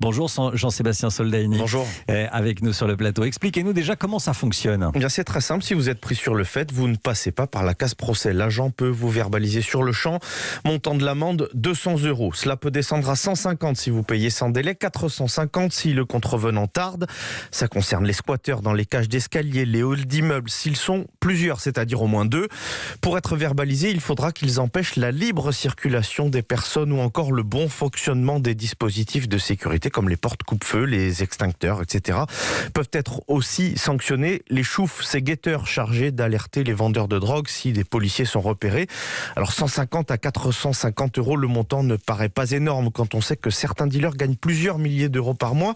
Bonjour Jean-Sébastien Soldaini. Bonjour. Avec nous sur le plateau. Expliquez-nous déjà comment ça fonctionne. Eh bien, c'est très simple. Si vous êtes pris sur le fait, vous ne passez pas par la case procès. L'agent peut vous verbaliser sur le champ. Montant de l'amende, 200 €. Cela peut descendre à 150 si vous payez sans délai, 450 si le contrevenant tarde. Ça concerne les squatteurs dans les cages d'escalier, les halls d'immeubles, s'ils sont plusieurs, c'est-à-dire au moins 2. Pour être verbalisés, il faudra qu'ils empêchent la libre circulation des personnes ou encore le bon fonctionnement des dispositifs de sécurité comme les portes coupe-feu, les extincteurs, etc. Peuvent être aussi sanctionnés les choufs, ces guetteurs chargés d'alerter les vendeurs de drogue si des policiers sont repérés. Alors 150 à 450 €, le montant ne paraît pas énorme quand on sait que certains dealers gagnent plusieurs milliers d'euros par mois.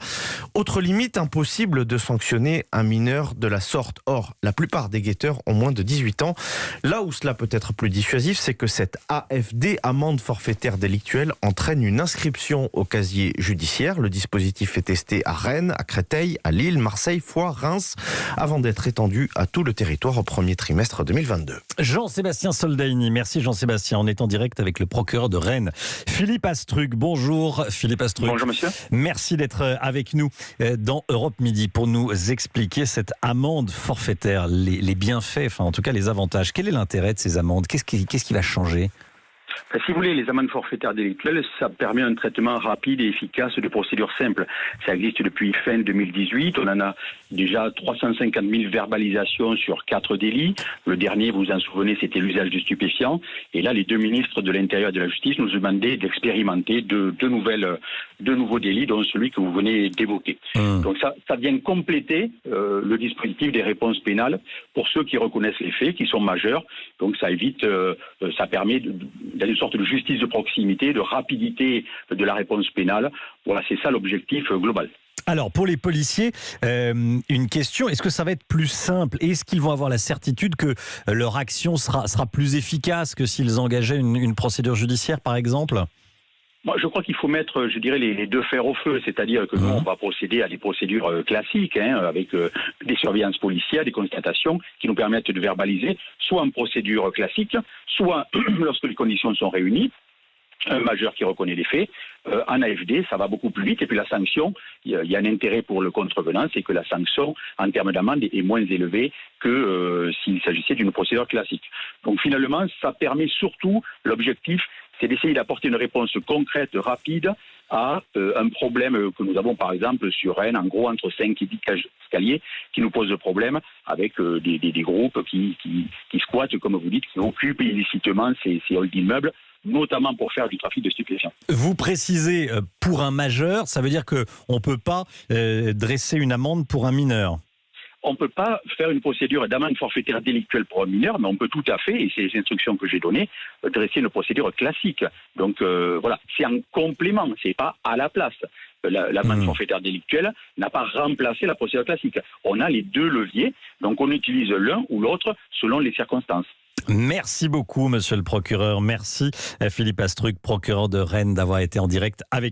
Autre limite, impossible de sanctionner un mineur de la sorte. Or, la plupart des guetteurs ont moins de 18 ans. Là où cela peut être plus dissuasif, c'est que cette AFD, amende forfaitaire délictuelle, entraîne une inscription au casier judiciaire. Le dispositif est testé à Rennes, à Créteil, à Lille, Marseille, Foix, Reims, avant d'être étendu à tout le territoire au premier trimestre 2022. Jean-Sébastien Soldaini. Merci Jean-Sébastien. On est en direct avec le procureur de Rennes, Philippe Astruc. Bonjour Philippe Astruc. Bonjour monsieur. Merci d'être avec nous dans Europe Midi pour nous expliquer cette amende forfaitaire, les bienfaits, enfin en tout cas les avantages. Quel est l'intérêt de ces amendes ? Qu'est-ce qui va changer ? Si vous voulez, les amendes forfaitaires délictuelles, ça permet un traitement rapide et efficace de procédures simples. Ça existe depuis fin 2018. On en a déjà 350 000 verbalisations sur 4 délits. Le dernier, vous vous en souvenez, c'était l'usage de stupéfiants. Et là, les deux ministres de l'Intérieur et de la Justice nous demandaient d'expérimenter deux nouveaux délits, dont celui que vous venez d'évoquer. Donc ça vient compléter le dispositif des réponses pénales pour ceux qui reconnaissent les faits, qui sont majeurs. Donc ça évite, ça permet d'aller une sorte de justice de proximité, de rapidité de la réponse pénale. Voilà, c'est ça l'objectif global. Alors, pour les policiers, une question, est-ce que ça va être plus simple ? Est-ce qu'ils vont avoir la certitude que leur action sera plus efficace que s'ils engageaient une procédure judiciaire, par exemple ? Moi, je crois qu'il faut mettre, je dirais, les deux fers au feu, c'est-à-dire que nous, on va procéder à des procédures classiques, avec des surveillances policières, des constatations qui nous permettent de verbaliser, soit en procédure classique, soit lorsque les conditions sont réunies, un majeur qui reconnaît les faits. En AFD, ça va beaucoup plus vite. Et puis la sanction, il y a un intérêt pour le contrevenant, c'est que la sanction, en termes d'amende, est moins élevée que s'il s'agissait d'une procédure classique. Donc finalement, ça permet surtout, l'objectif, c'est d'essayer d'apporter une réponse concrète, rapide, à un problème que nous avons par exemple sur Rennes, en gros entre 5 et 10 cages d'escalier, qui nous pose problème avec des groupes qui squattent, comme vous dites, qui occupent illicitement ces halls d'immeubles, notamment pour faire du trafic de stupéfiants. Vous précisez pour un majeur, ça veut dire qu'on ne peut pas dresser une amende pour un mineur ? On ne peut pas faire une procédure d'amende forfaitaire délictuelle pour un mineur, mais on peut tout à fait, et c'est les instructions que j'ai données, dresser une procédure classique. Donc voilà, c'est en complément, c'est pas à la place. L'amende forfaitaire délictuelle n'a pas remplacé la procédure classique. On a les deux leviers, donc on utilise l'un ou l'autre selon les circonstances. Merci beaucoup, monsieur le procureur. Merci Philippe Astruc, procureur de Rennes, d'avoir été en direct avec